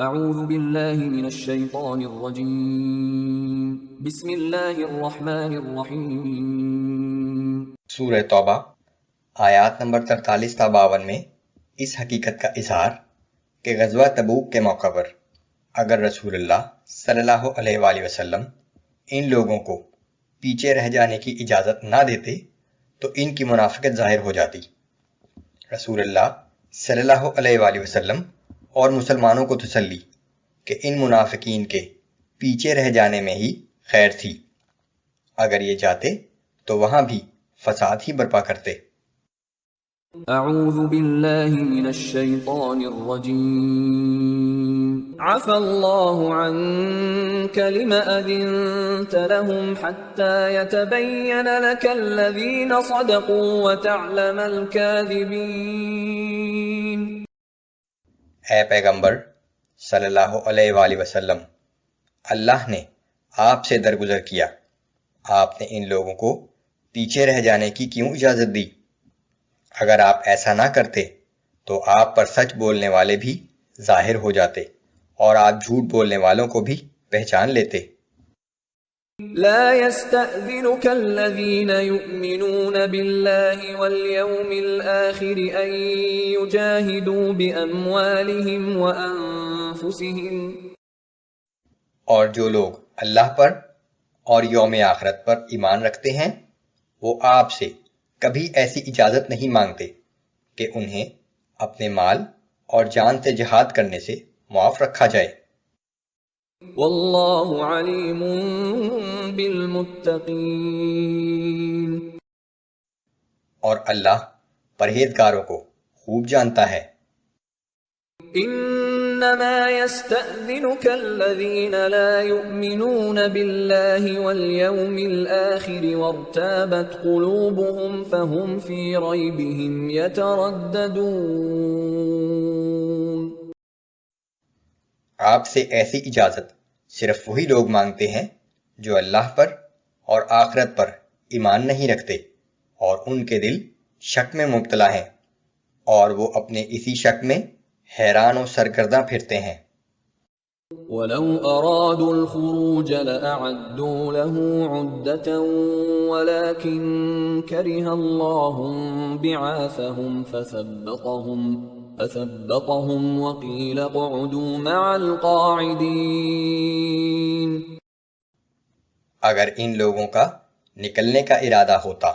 اعوذ باللہ من الشیطان الرجیم بسم اللہ الرحمن الرحیم۔ سورہ توبہ آیات نمبر 43 تا 52 میں اس حقیقت کا اظہار کہ غزوہ تبوک کے موقع پر اگر رسول اللہ صلی اللہ علیہ وآلہ وسلم ان لوگوں کو پیچھے رہ جانے کی اجازت نہ دیتے تو ان کی منافقت ظاہر ہو جاتی۔ رسول اللہ صلی اللہ علیہ وآلہ وسلم اور مسلمانوں کو تسلی کہ ان منافقین کے پیچھے رہ جانے میں ہی خیر تھی، اگر یہ چاہتے تو وہاں بھی فساد ہی برپا کرتے۔ اعوذ باللہ من الشیطان الرجیم عفا اللہ عنک لم اذنت لهم حتى يتبین لك الذین صدقوا وتعلم الكاذبین۔ اے پیغمبر صلی اللہ علیہ وآلہ وسلم، اللہ نے آپ سے درگزر کیا، آپ نے ان لوگوں کو پیچھے رہ جانے کی کیوں اجازت دی؟ اگر آپ ایسا نہ کرتے تو آپ پر سچ بولنے والے بھی ظاہر ہو جاتے اور آپ جھوٹ بولنے والوں کو بھی پہچان لیتے۔ لا يستأذنك الذين يؤمنون بالله واليوم الآخر أن يجاهدوا بأموالهم وأنفسهم۔ اور جو لوگ اللہ پر اور یوم آخرت پر ایمان رکھتے ہیں وہ آپ سے کبھی ایسی اجازت نہیں مانگتے کہ انہیں اپنے مال اور جان سے جہاد کرنے سے معاف رکھا جائے۔ واللہ علیم بالمتقین۔ اور اللہ پرہیزگاروں کو خوب جانتا ہے۔ انما يستأذنك الذين لا يؤمنون بالله واليوم الآخر وارتابت قلوبهم فهم في ريبهم يترددون۔ آپ سے ایسی اجازت صرف وہی لوگ مانگتے ہیں جو اللہ پر اور آخرت پر ایمان نہیں رکھتے اور ان کے دل شک میں مبتلا ہیں، اور وہ اپنے اسی شک میں حیران و سرگرداں پھرتے ہیں۔ وَلَوْ أَرَادُوا الْخُرُوجَ لَأَعَدُّوا لَهُ عُدَّةً وَلَكِنْ كَرِهَ اللَّهُ بِعَاثَهُمْ فَثَبَّطَهُمْ وَقِيلَ اقْعُدُوا مَعَ الْقَاعِدِينَ۔ اگر ان لوگوں کا نکلنے کا ارادہ ہوتا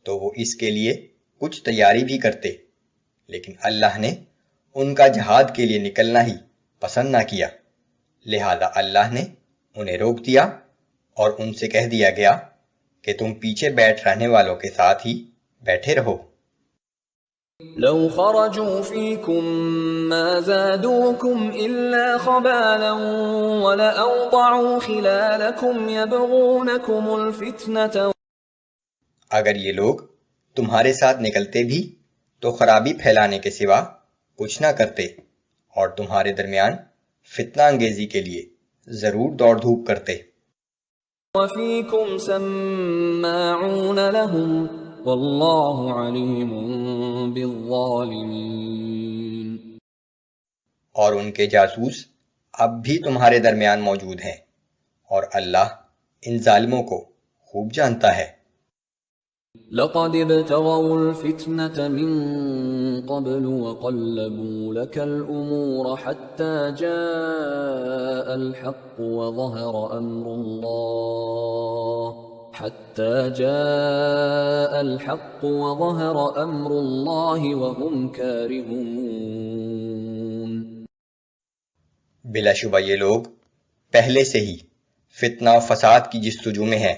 تو وہ اس کے لیے کچھ تیاری بھی کرتے، لیکن اللہ نے ان کا جہاد کے لیے نکلنا ہی پسند نہ کیا، لہذا اللہ نے انہیں روک دیا اور ان سے کہہ دیا گیا کہ تم پیچھے بیٹھ رہنے والوں کے ساتھ ہی بیٹھے رہو۔ لو خرجوا فيكم ما زادوكم إلا خبالا ولأوضعوا خلالكم يبغونكم الفتنة۔ اگر یہ لوگ تمہارے ساتھ نکلتے بھی تو خرابی پھیلانے کے سوا کچھ نہ کرتے اور تمہارے درمیان فتنہ انگیزی کے لیے ضرور دوڑ دھوپ کرتے۔ وَفِيكُمْ سَمَّاعُونَ لَهُمْ وَاللَّهُ عَلِيمٌ بِالظَّالِمِينَ۔ اور ان کے جاسوس اب بھی تمہارے درمیان موجود ہیں، اور اللہ ان ظالموں کو خوب جانتا ہے۔ لقد ابتغوا الفتنة من قبل وقلبوا لك الأمور حتى جاء الحق وظهر أمر الله وهم كارهون۔ بلا شبہ یہ لوگ پہلے سے ہی فتنہ و فساد کی جستجو میں ہیں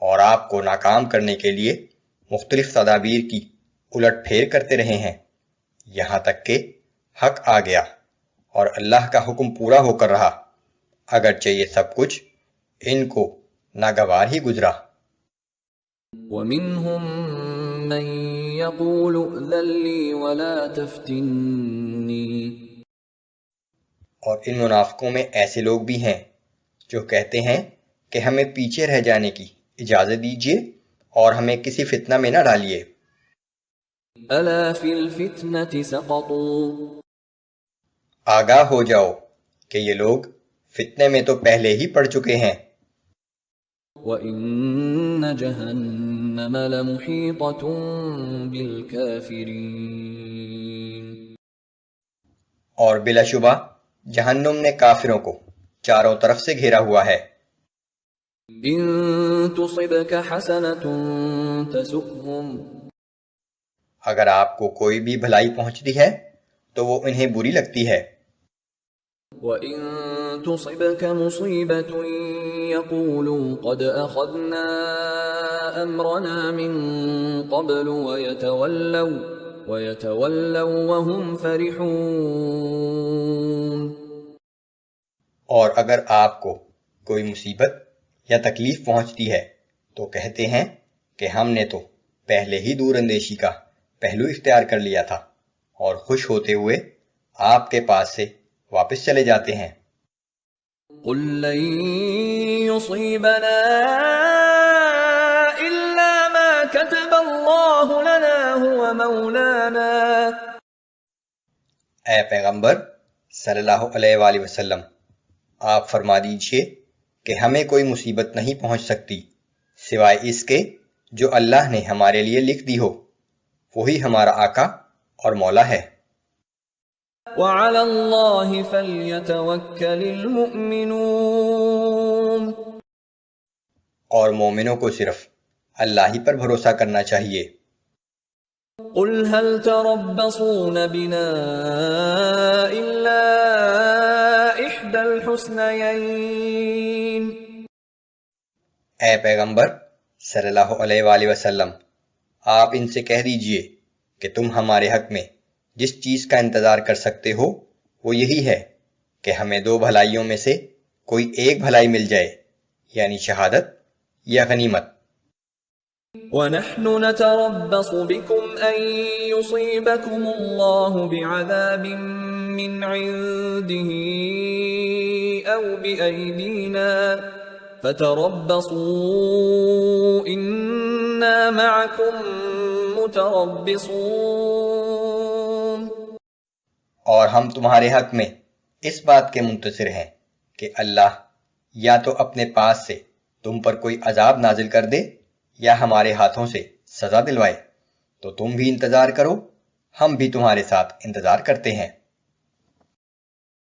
اور آپ کو ناکام کرنے کے لیے مختلف تدابیر کی الٹ پھیر کرتے رہے ہیں، یہاں تک کہ حق آ گیا اور اللہ کا حکم پورا ہو کر رہا، اگرچہ یہ سب کچھ ان کو ناگوار ہی گزرا۔ وَمِنْهُمْ مَنْ يَقُولُ ائْذَنْ لِي وَلَا تَفْتِنِّي۔ اور ان منافقوں میں ایسے لوگ بھی ہیں جو کہتے ہیں کہ ہمیں پیچھے رہ جانے کی اجازت دیجیے اور ہمیں کسی فتنہ میں نہ ڈالیے۔ أَلَا فِي الْفِتْنَةِ سَقَطُوا۔ آگاہ ہو جاؤ، کہ یہ لوگ فتنے میں تو پہلے ہی پڑ چکے ہیں۔ وَإِنَّ جَهَنَّمَ لَمُحِيطَةٌ بِالْكَافِرِينَ، اور بلا شبہ جہنم نے کافروں کو چاروں طرف سے گھیرا ہوا ہے۔ إِن تُصِبْكَ حَسَنَةٌ تَسُؤْهُمْ، اگر آپ کو کوئی بھی بھلائی پہنچتی ہے تو وہ انہیں بری لگتی ہے، وَإِن تُصِبْكَ مُصِيبَةٌ يَقُولُوا قَدْ أَخَذْنَا أَمْرَنَا مِن قَبْلُ وَيَتَوَلَّوْا وَهُمْ فَرِحُونَ۔ اور اگر آپ کو کوئی مصیبت یا تکلیف پہنچتی ہے تو کہتے ہیں کہ ہم نے تو پہلے ہی دور اندیشی کا پہلو اختیار کر لیا تھا، اور خوش ہوتے ہوئے آپ کے پاس سے واپس چلے جاتے ہیں۔ قُل لَّن يُصِيبَنَا إِلَّا مَا كَتَبَ اللَّهُ لَنَا هُوَ مَوْلَانَا، اے پیغمبر صلی اللہ علیہ وآلہ وسلم، آپ فرما دیجئے کہ ہمیں کوئی مصیبت نہیں پہنچ سکتی سوائے اس کے جو اللہ نے ہمارے لیے لکھ دی ہو، وہی ہمارا آقا اور مولا ہے۔ وَعَلَى اللَّهِ فَلْيَتَوَكَّلِ الْمُؤْمِنُونَ، اور مومنوں کو صرف اللہ ہی پر بھروسہ کرنا چاہیے۔ قُلْ هَلْ تَرَبَّصُونَ بِنَا إِلَّا إِحْدَى الْحُسْنَيَيْنِ، اے پیغمبر صلی اللہ علیہ وآلہ وسلم، آپ ان سے کہہ دیجئے کہ تم ہمارے حق میں جس چیز کا انتظار کر سکتے ہو وہ یہی ہے کہ ہمیں دو بھلائیوں میں سے کوئی ایک بھلائی مل جائے، یعنی شہادت یا غنیمت۔ وَنَحْنُ نَتَرَبَّصُ بِكُمْ أَن يُصِيبَكُمُ اللَّهُ بِعَذَابٍ مِّنْ عِندِهِ أَوْ بِأَيْدِينَا فَتَرَبَّصُوا إِنَّا مَعَكُمْ مُتَرَبِّصُونَ، اور ہم تمہارے حق میں اس بات کے منتظر ہیں کہ اللہ یا تو اپنے پاس سے تم پر کوئی عذاب نازل کر دے یا ہمارے ہاتھوں سے سزا دلوائے، تو تم بھی انتظار کرو، ہم بھی تمہارے ساتھ انتظار کرتے ہیں۔